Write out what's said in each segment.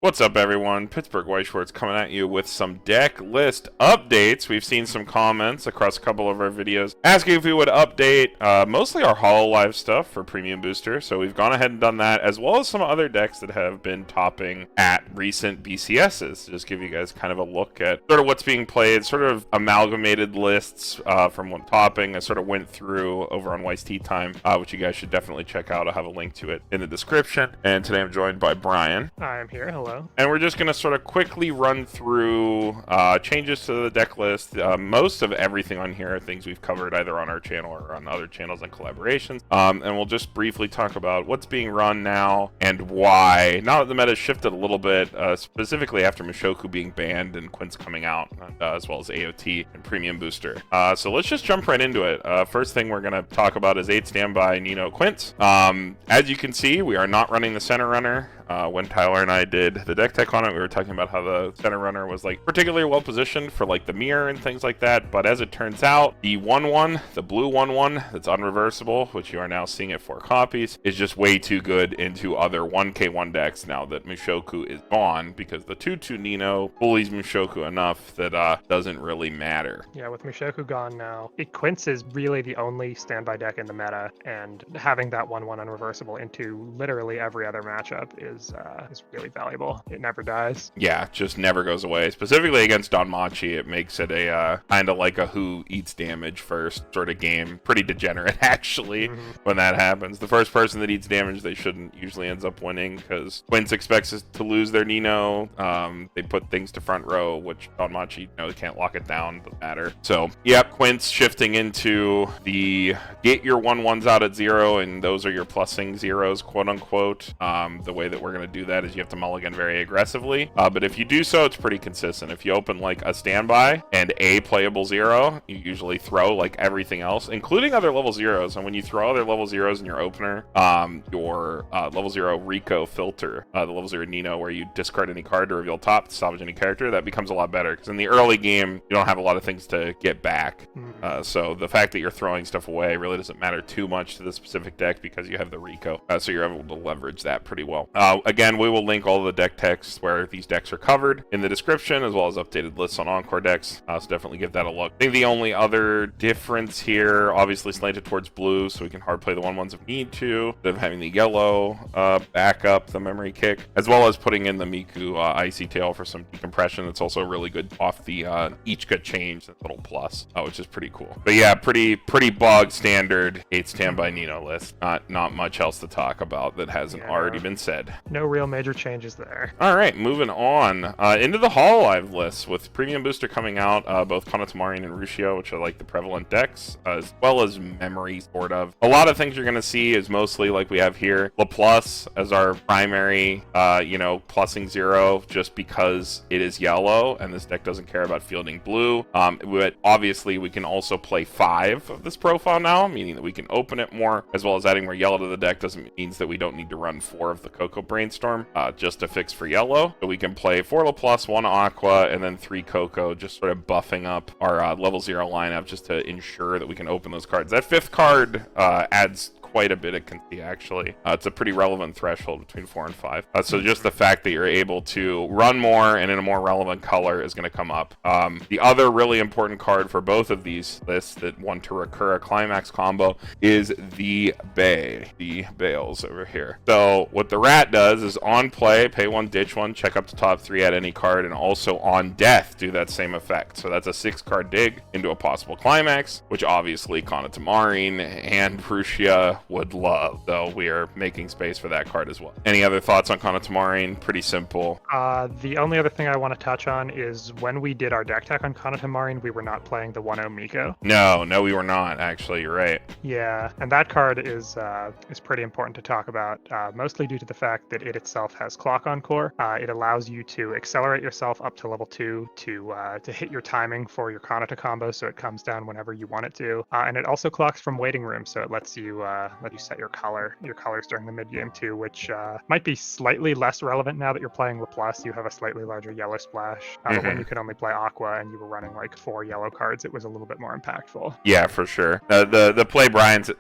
What's up, everyone? Pittsburgh White Shorts coming at you with some deck list updates. We've seen some comments across a couple of our videos asking if we would update mostly our Hololive stuff for Premium Booster. So we've gone ahead and done that, as well as some other decks that have been topping at recent BCSs. To just give you guys kind of a look at sort of what's being played, sort of amalgamated lists from what topping. I sort of went through over on Weiss Tea Time, which you guys should definitely check out. I'll have a link to it in the description. And today I'm joined by Brian. I'm here. Hello. And we're just going to sort of quickly run through changes to the deck list. Most of everything on here are things we've covered either on our channel or on other channels and collaborations. And we'll just briefly talk about what's being run now and why. Now that the meta shifted a little bit, specifically after Mushoku being banned and quints coming out, as well as AOT and Premium Booster. So let's just jump right into it. First thing we're going to talk about is 8 standby Nino quints. As you can see, we are not running the center runner. When Tyler and I did the deck tech on it, we were talking about how the center runner was like particularly well positioned for like the mirror and things like that. But as it turns out, the 1/1, the blue 1/1 that's unreversible, which you are now seeing at 4 copies, is just way too good into other 1k1 decks now that Mushoku is gone, because the 2/2 Nino bullies Mushoku enough that doesn't really matter. Yeah, with Mushoku gone now, quints is really the only standby deck in the meta, and having that 1/1 unreversible into literally every other matchup is really valuable. It never dies. Yeah, it just never goes away. Specifically against DanMachi, it makes it a kind of like a who eats damage first sort of game. Pretty degenerate, actually, when that happens. The first person that eats damage, they shouldn't, usually ends up winning, because Quints expects us to lose their Nino. They put things to front row, which DanMachi, they can't lock it down, doesn't matter. So, yep, Quints shifting into the get your 1/1s out at 0, and those are your plussing zeros, quote unquote. The way that we're going to do that is you have to mulligan very aggressively, but if you do so, it's pretty consistent. If you open like a standby and a playable 0, you usually throw like everything else, including other level 0s. And when you throw other level 0s in your opener, your level 0 Rico filter, the level 0 Nino, where you discard any card to reveal top to salvage any character, that becomes a lot better, because in the early game you don't have a lot of things to get back. So the fact that you're throwing stuff away really doesn't matter too much to the specific deck, because you have the Rico, so you're able to leverage that pretty well. Again, we will link all the deck texts where these decks are covered in the description, as well as updated lists on Encore decks, so definitely give that a look. I think the only other difference here, obviously slanted towards blue, so we can hard play the 1/1s if need to, instead of having the yellow back up the memory kick, as well as putting in the Miku Icy Tail for some decompression. That's also really good off the Ichika change, that little plus, which is pretty cool. But yeah, pretty bog standard 8 standby Nino list. Not much else to talk about that hasn't already been said. No real major changes there. All right, moving on into the Hololive list with Premium Booster coming out, both Konotamari and Rushia, which are like the prevalent decks, as well as memory, sort of. A lot of things you're going to see is mostly like we have here, LaPlus as our primary, plussing 0, just because it is yellow, and this deck doesn't care about fielding blue. But obviously we can also play 5 of this profile now, meaning that we can open it more, as well as adding more yellow to the deck means that we don't need to run 4 of the Coco Brainstorm just to fix for yellow. So we can play 4 LaPlus, 1 Aqua, and then 3 Coco, just sort of buffing up our level 0 lineup just to ensure that we can open those cards. That 5th card adds quite a bit of conceit, actually. It's a pretty relevant threshold between 4 and 5. So just the fact that you're able to run more and in a more relevant color is going to come up. The other really important card for both of these lists that want to recur a climax combo is the Bales over here. So what the rat does is on play, pay 1, ditch 1, check up to top 3, add any card, and also on death do that same effect. So that's a 6-card dig into a possible climax, which obviously Konotamari and Rushia would love, so we are making space for that card as well. Any other thoughts on Konotamari? Pretty simple. The only other thing I want to touch on is when we did our deck tech on Konotamari, we were not playing the 1/0 Miko. No, we were not, actually. You're right. Yeah, and that card is pretty important to talk about, mostly due to the fact that it itself has Clock Encore. It allows you to accelerate yourself up to level 2 to hit your timing for your Konata combo, so it comes down whenever you want it to. And it also clocks from waiting room, so it lets you let you set your colors during the mid game too, which might be slightly less relevant now that you're playing Laplace. You have a slightly larger yellow splash. But when you could only play Aqua and you were running like 4 yellow cards, it was a little bit more impactful. Yeah, for sure. The play Brian's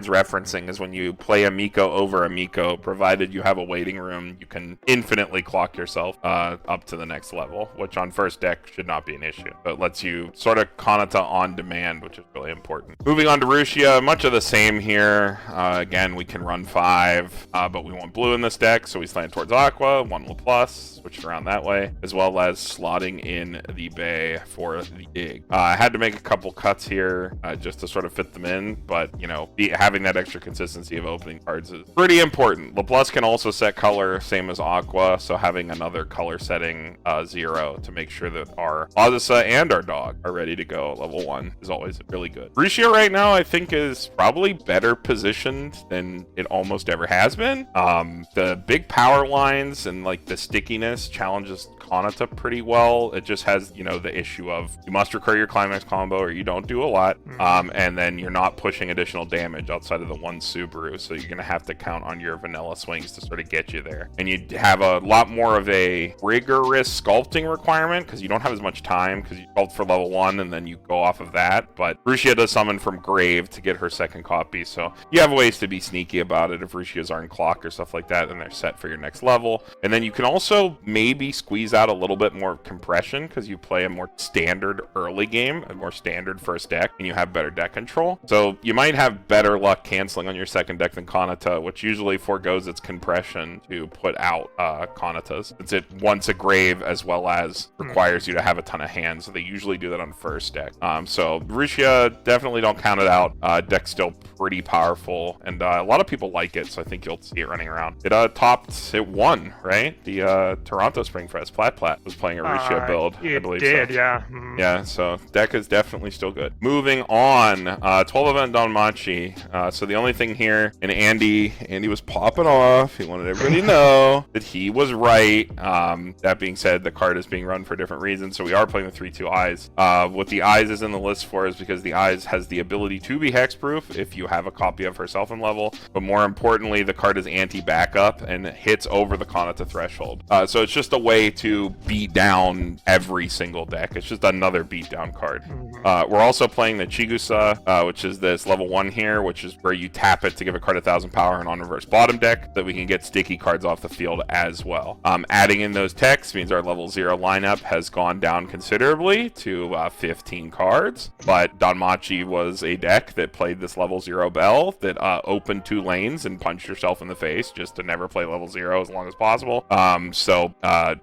referencing is when you play a Miko over a Miko, provided you have a waiting room, you can infinitely clock yourself up to the next level, which on first deck should not be an issue, but lets you sort of Kanata on demand, which is really important. Moving on to Rushia, much of the same here. Again, we can run 5, but we want blue in this deck, so we slant towards Aqua, 1 Laplace, switch it around that way, as well as slotting in the Bay for the dig. I had to make a couple cuts here just to sort of fit them in, but, you know, having that extra consistency of opening cards is pretty important. Laplace can also set color, same as Aqua, so having another color setting 0 to make sure that our Azusa and our dog are ready to go at level 1 is always really good. Rushia right now, I think, is probably better positioned than it almost ever has been. The big power lines and like the stickiness challenges Kanata pretty well. It just has, you know, the issue of you must recur your climax combo or you don't do a lot, and then you're not pushing additional damage outside of the one Subaru, so you're gonna have to count on your vanilla swings to sort of get you there. And you have a lot more of a rigorous sculpting requirement because you don't have as much time because you sculpt for level 1 and then you go off of that. But Rushia does summon from grave to get her second copy, so you have ways to be sneaky about it. If Rushias aren't clocked or stuff like that, then they're set for your next level. And then you can also maybe squeeze out a little bit more compression because you play a more standard early game, a more standard first deck, and you have better deck control. So you might have better luck canceling on your second deck than Kanata, which usually forgoes its compression to put out Kanatas. Since it wants a grave as well as requires you to have a ton of hands, so they usually do that on first deck. So Rushia, definitely don't count it out. Deck's still pretty powerful, and a lot of people like it, so I think you'll see it running around. It won, right? The Toronto Springfest Plat was playing a Rushia build, I believe. It did, so. yeah. Yeah, so deck is definitely still good. Moving on, 12 event DanMachi. So the only thing here, and Andy was popping off. He wanted everybody to know that he was right. That being said, the card is being run for different reasons, so we are playing the 3/2 Eyes. What the Eyes is in the list for is because the Eyes has the ability to be hexproof if you have a copy of herself in level, but more importantly, the card is anti-backup and hits over the Kanata threshold. So it's just a way to beat down every single deck. It's just another beatdown card. We're also playing the Chigusa, which is this level 1 here, which is where you tap it to give a card 1,000 power and on reverse bottom deck, that we can get sticky cards off the field as well. Adding in those techs means our level 0 lineup has gone down considerably to 15 cards, but DanMachi was a deck that played this level 0 Bell that opened 2 lanes and punched yourself in the face just to never play level 0 as long as possible. So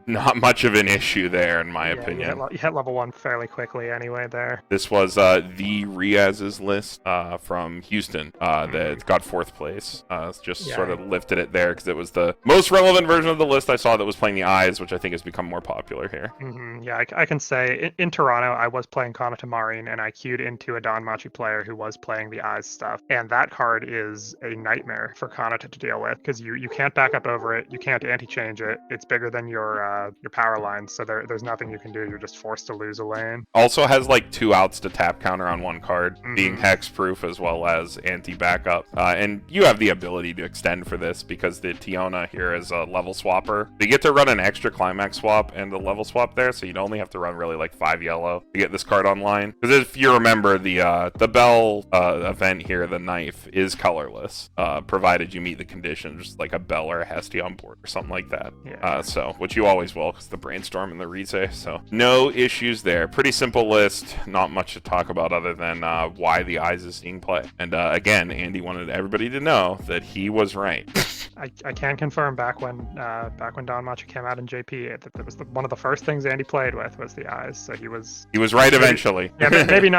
not much of an issue there, in my opinion. You hit level 1 fairly quickly anyway there. This was the Riaz's list from Houston that got 4th place. Sort of lifted it there because it was the most relevant version of the list I saw that was playing the Eyes, which I think has become more popular here. Yeah, I can say in Toronto, I was playing Kanata Marine, and I queued into a DanMachi player who was playing the Eyes stuff, and that card is a nightmare for Kanata to deal with because you can't back up over it, you can't anti-change it, it's bigger than your power lines, so there's nothing you can do. You're just forced to lose a lane. Also has like 2 outs to tap counter on one card, being hexproof as well as anti-backup. And you have the ability to extend for this because the Tiona here is a level swapper. You get to run an extra climax swap and the level swap there, so you'd only have to run really like 5 yellow to get this card online. Because if you remember, the Bell event here, the knife, is colorless, provided you meet the conditions, like a Bell or a Hestia on board or something like that. So, which you always will because the Brainstorm and the Rize, so no issues there. Pretty simple list, not much to talk about other than why the Eyes is seeing play. And again, Andy wanted everybody to know that he was right. I can confirm back when DanMachi came out in JP, that was one of the first things Andy played with was the Eyes. So he was right eventually. Yeah, maybe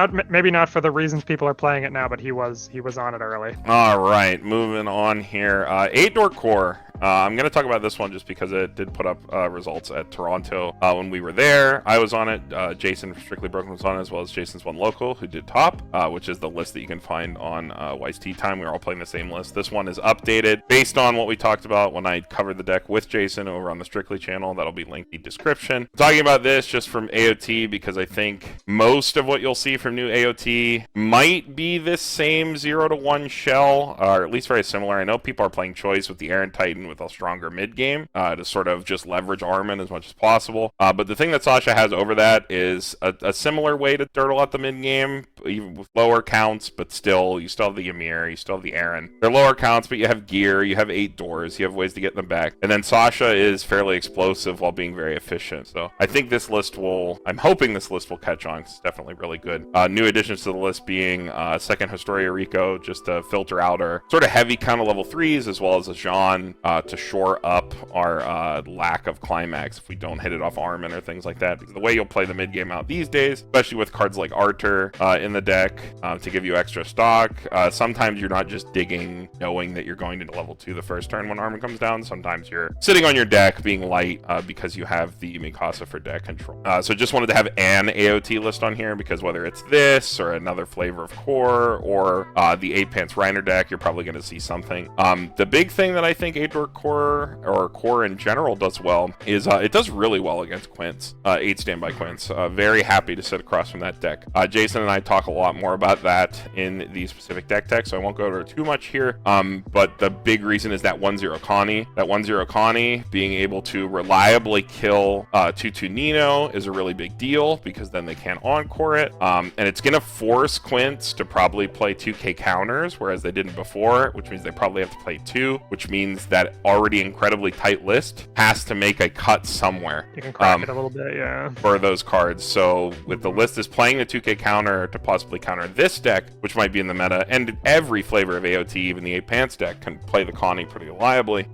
not for the reasons people are playing it now, but he was on it early. All right, moving on here. 8 Door Core. I'm going to talk about this one just because it did put up results at Toronto when we were there. I was on it. Jason from Strictly Broken was on it, as well as Jason's One Local, who did top, which is the list that you can find on Wise Tea Time. We were all playing the same list. This one is updated based on what we talked about when I covered the deck with Jason over on the Strictly channel. That'll be linked in the description. I'm talking about this just from AOT because I think most of what you'll see from new AOT might be this same 0-1 shell, or at least very similar. I know people are playing Choice with the Aaron Titan with a stronger mid game to sort of just leverage Armin as much as possible. But the thing that Sasha has over that is a similar way to turtle at the mid game, even with lower counts, but still, you still have the Ymir, you still have the Aaron. They're lower counts, but you have gear, you have 8 doors, you have ways to get them back. And then Sasha is fairly explosive while being very efficient. So I think this list I'm hoping this list will catch on. It's definitely really good. New additions to the list being second Historia Rico, just to filter out our sort of heavy count of level 3s, as well as a Jean to shore up our lack of climax if we don't hit it off Armin or things like that. Because the way you'll play the mid game out these days, especially with cards like Arter in the deck to give you extra stock, sometimes you're not just digging knowing that you're going into level 2 the first turn when Armin comes down. Sometimes you're sitting on your deck being light because you have the Mikasa for deck control. So just wanted to have an AOT list on here because whether it's this or another flavor of core or the 8 Pants Reiner deck, you're probably going to see something. The big thing that I think 8-Door core or core in general does well is it does really well against quints, 8 standby quints. Very happy to sit across from that deck. Jason and I talk a lot more about that in the specific deck tech, so I won't go over too much here. But the big reason is that 1-0 Connie. That 1-0 Connie being able to reliably kill 2-2 Nino is a really big deal because then they can't encore it. And it's going to force quints to probably play 2k counters, whereas they didn't before, which means they probably have to play 2, which means that already incredibly tight list has to make a cut somewhere. You can crack it a little bit, yeah. For those cards. So with the list is playing the 2k counter to possibly counter this deck, which might be in the meta, and every flavor of AOT, even the 8 Pants deck, can play the Connie pretty reliably,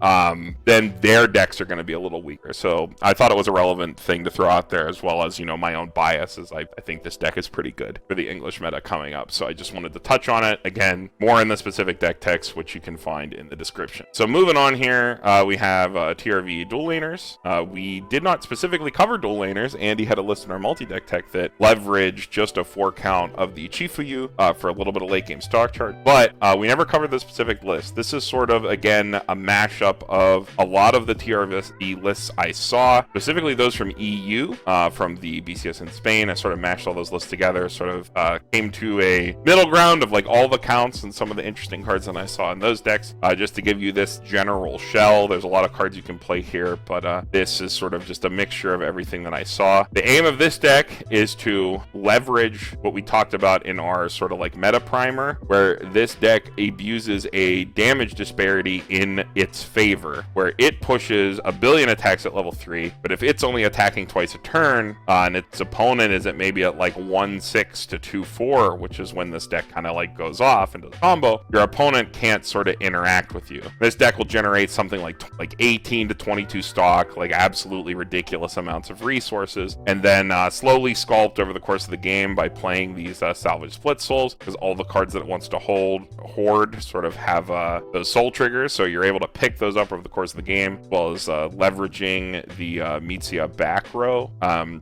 then their decks are going to be a little weaker. So I thought it was a relevant thing to throw out there, as well as, you know, my own biases. I think this deck is pretty good for the English meta coming up. So I just wanted to touch on it. Again, more in the specific deck text, which you can find in the description. So moving on here, we have TRV dual laners. We did not specifically cover dual laners. Andy had a list in our multi-deck tech that leveraged just a 4 count of the Chifuyu for a little bit of late game stock chart, but we never covered the specific list. This is sort of, again, a mashup of a lot of the TRV lists I saw, specifically those from EU, from the BCS in Spain. I sort of mashed all those lists together, sort of came to a middle ground of like all the counts and some of the interesting cards that I saw in those decks, just to give you this general shell. There's a lot of cards you can play here, but this is sort of just a mixture of everything that I saw. The aim of this deck is to leverage what we talked about in our sort of like meta primer, where this deck abuses a damage disparity in its favor, where it pushes a billion attacks at level 3, but if it's only attacking twice a turn, and its opponent is at maybe at like 1-6 to 2-4, which is when this deck kind of like goes off into the combo, your opponent can't sort of interact with you. This deck will generate something like 18 to 22 stock, like absolutely ridiculous amounts of resources, and then slowly sculpt over the course of the game by playing these salvage split souls, because all the cards that it wants to hoard sort of have those soul triggers, so you're able to pick those up over the course of the game, as well as leveraging the Mitsuya back row.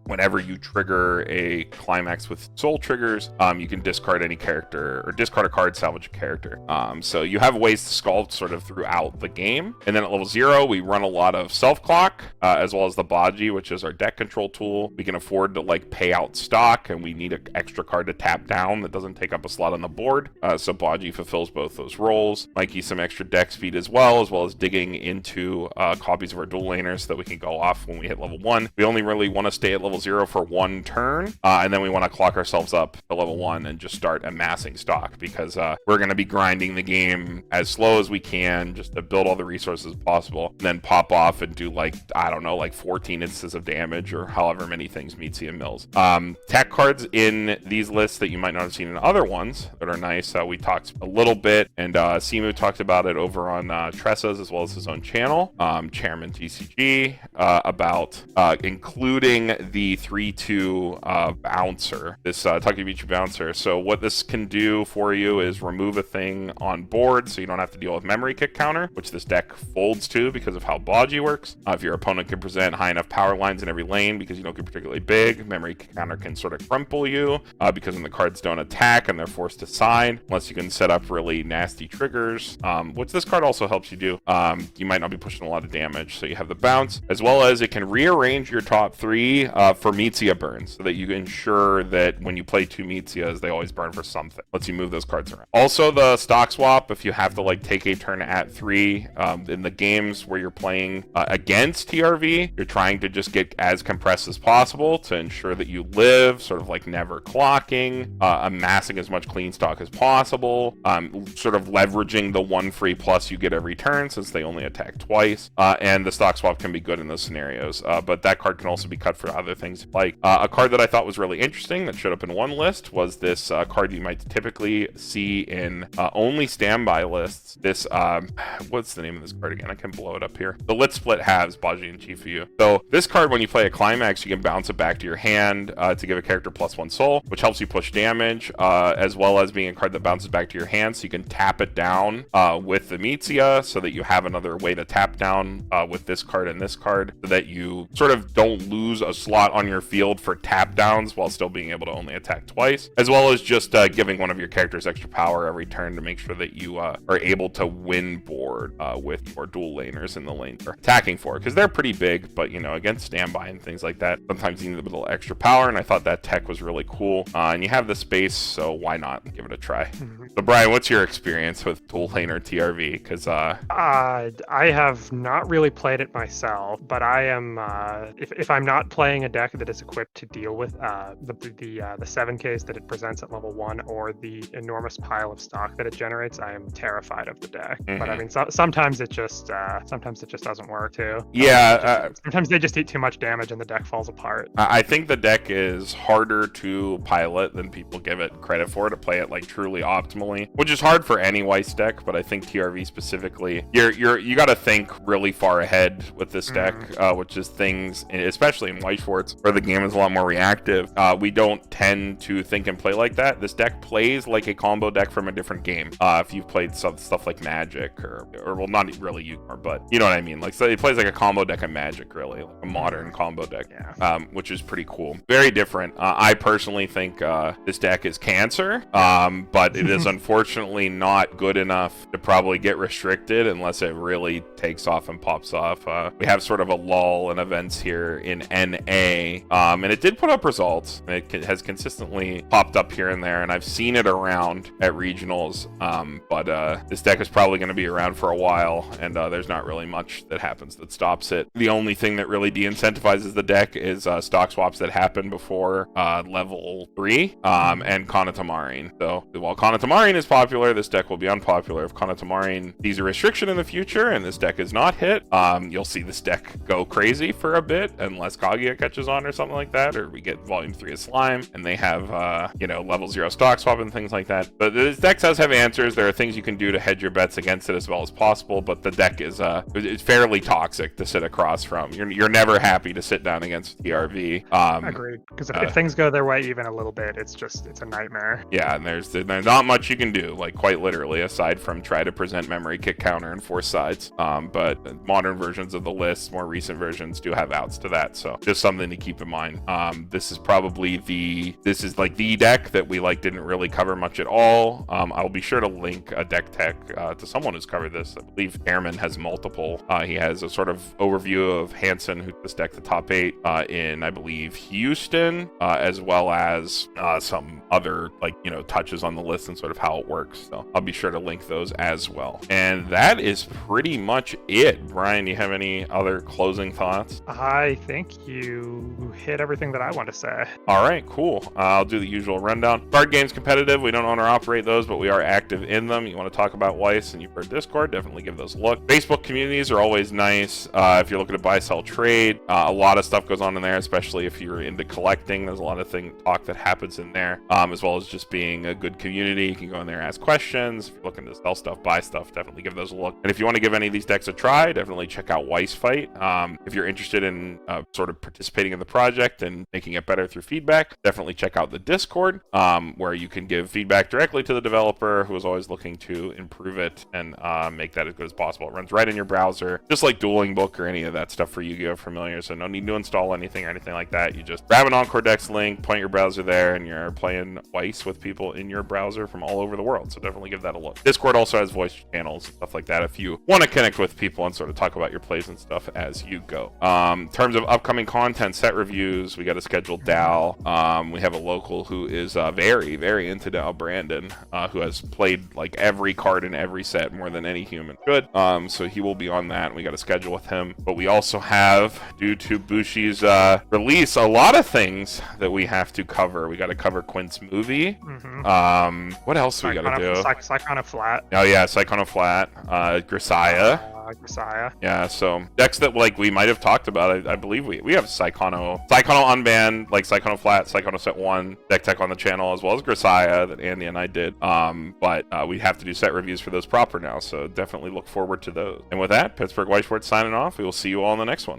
Whenever you trigger a climax with soul triggers, you can discard any character, or discard a card, salvage a character. So you have ways to sculpt sort of throughout the game. And then at level 0, we run a lot of self-clock, as well as the Baji, which is our deck control tool. We can afford to like pay out stock, and we need an extra card to tap down that doesn't take up a slot on the board. So Baji fulfills both those roles. Mikey some extra deck speed as well as digging into copies of our dual laners so that we can go off when we hit level 1. We only really want to stay at level 0 for 1 turn, and then we want to clock ourselves up to level 1 and just start amassing stock, because we're going to be grinding the game as slow as we can just to build all the resources possible, and then pop off and do like, I don't know, like 14 instances of damage or however many things Mitsuya mills. Tech cards in these lists that you might not have seen in other ones that are nice. We talked a little bit, and Simu talked about it over on Tressa's as well as his own channel, Chairman TCG, about including the 3-2 bouncer, this Takebichi bouncer. So what this can do for you is remove a thing on board so you don't have to deal with memory kick counter, which this deck folds to because of how Baji works. If your opponent can present high enough power lines in every lane because you don't get particularly big, memory kick counter can sort of crumple you because when the cards don't attack and they're forced to side, unless you can set up really nasty triggers, which this card also helps you do, you might not be pushing a lot of damage. So you have the bounce, as well as it can rearrange your top 3 for Mitsuya burns, so that you ensure that when you play 2 Mitsuyas, they always burn for something. Lets you move those cards around. Also, the stock swap, if you have to like take a turn at 3 in the games where you're playing against TRV, you're trying to just get as compressed as possible to ensure that you live, sort of like never clocking, amassing as much clean stock as possible, sort of leveraging the 1 free plus you get every turn since they only attack twice, and the stock swap can be good in those scenarios, but that card can also be cut for other things. Like a card that I thought was really interesting that showed up in one list was this card you might typically see in only standby lists. This what's the name of this card again? I can blow it up here. The Lit Split Halves, Baji and Chifuyu. So this card, when you play a climax, you can bounce it back to your hand to give a character +1 soul, which helps you push damage, as well as being a card that bounces back to your hand, so you can tap it down with the Mitsuya, so that you have another way to tap down with this card and this card, so that you sort of don't lose a slot on your field for tap downs while still being able to only attack twice, as well as just giving one of your characters extra power every turn to make sure that you are able to win board with your dual laners in the lane they're attacking for, because they're pretty big, but you know, against standby and things like that, sometimes you need a little extra power, and I thought that tech was really cool, and you have the space, so why not give it a try. So Brian, what's your experience with dual laner TRV? Because I have not really played it myself, but I am if I'm not playing a deck that is equipped to deal with the 7Ks that it presents at level 1 or the enormous pile of stock that it generates, I am terrified of the deck. But I mean, sometimes it just doesn't work too. Sometimes they just eat too much damage and the deck falls apart. I think the deck is harder to pilot than people give it credit for, to play it like truly optimally, which is hard for any Weiss deck, but I think TRV specifically, you got to think really far ahead with this deck, which is things, especially in Weiss Schwartz, where the game is a lot more reactive. We don't tend to think and play like that. This deck plays like a combo deck from a different game. If you've played stuff like Magic, or well, not really Yu-Gi-Oh, but you know what I mean. Like, so it plays like a combo deck of Magic, really, like a modern combo deck, which is pretty cool. Very different. I personally think this deck is cancer, but it is unfortunately not good enough to probably get restricted unless it really takes off and pops off. We have sort of a lull in events here in NA, and it did put up results. It has consistently popped up here and there, and I've seen it around at regionals, but this deck is probably going to be around for a while, and there's not really much that happens that stops it. The only thing that really de-incentivizes the deck is stock swaps that happen before level 3 and Kanata Marine. So while Kanata Marine is popular, this deck will be unpopular. If Kanata Marine sees a restriction in the future and this deck is not hit, you'll see this deck go crazy for a bit unless Kaguya catches on or something like that, or we get volume 3 of Slime and they have level 0 stock swap and things like that. But this deck does have answers. There are things you can do to hedge your bets against it as well as possible, but the deck is it's fairly toxic to sit across from. You're never happy to sit down against TRV. Agreed, because if things go their way even a little bit, it's a nightmare. Yeah, and there's not much you can do, like quite literally, aside from try to present memory kick counter and force sides. But modern versions of the list, more recent versions, do have outs to that, so just something to keep in mind. This is probably the deck that we didn't really cover much at all. I'll be sure to link a deck tech to someone who's covered this. I believe Airman has multiple. He has a sort of overview of Hansen, who this deck the top 8 in, I believe, Houston, as well as some other touches on the list and sort of how it works. So I'll be sure to link those as well. And that is pretty much it. Brian, do you have any other closing thoughts? I think you hit everything that I want to say. All right, cool. I'll do the usual rundown. Card games competitive. We don't own or operate those, but we are active in them. You want to talk about Weiss and you've heard Discord, definitely give those a look. Facebook communities are always nice. If you're looking to buy, sell, trade, a lot of stuff goes on in there, especially if you're into collecting. There's a lot of talk that happens in in there, as well as just being a good community. You can go in there and ask questions. If you're looking to sell stuff, buy stuff, definitely give those a look. And if you want to give any of these decks a try, definitely check out Weiss Fight. If you're interested in sort of participating in the project and making it better through feedback, definitely check out the Discord, where you can give feedback directly to the developer, who is always looking to improve it and make that as good as possible. It runs right in your browser, just like Dueling Book or any of that stuff for Yu-Gi-Oh! Familiar, so no need to install anything or anything like that. You just grab an Encore Decks link, point your browser there, and you're playing Weiss with people in your browser from all over the world, so definitely give that a look. Discord also has voice channels and stuff like that if you want to connect with people and sort of talk about your plays and stuff as you go. In terms of upcoming content, set reviews, we got a scheduled DAO. We have a local who is very, very into DAO, Brandon, who has played like every card in every set more than any human could. So he will be on that, and we got a schedule with him. But we also have, due to Bushi's release, a lot of things that we have to cover. We got to cover Quint's movie. What else we got to do? Psychono Flat. Oh yeah, Psychono Flat, Grisaya. Grisaya. Yeah, so decks that like we might have talked about. I believe we have Psychono Unbanned, like Psychono Flat, Psychono Set 1 deck tech on the channel, as well as Grisaya that Andy and I did. But we have to do set reviews for those proper now, so definitely look forward to those. And with that, Pittsburgh Whiteboard signing off. We will see you all in the next one.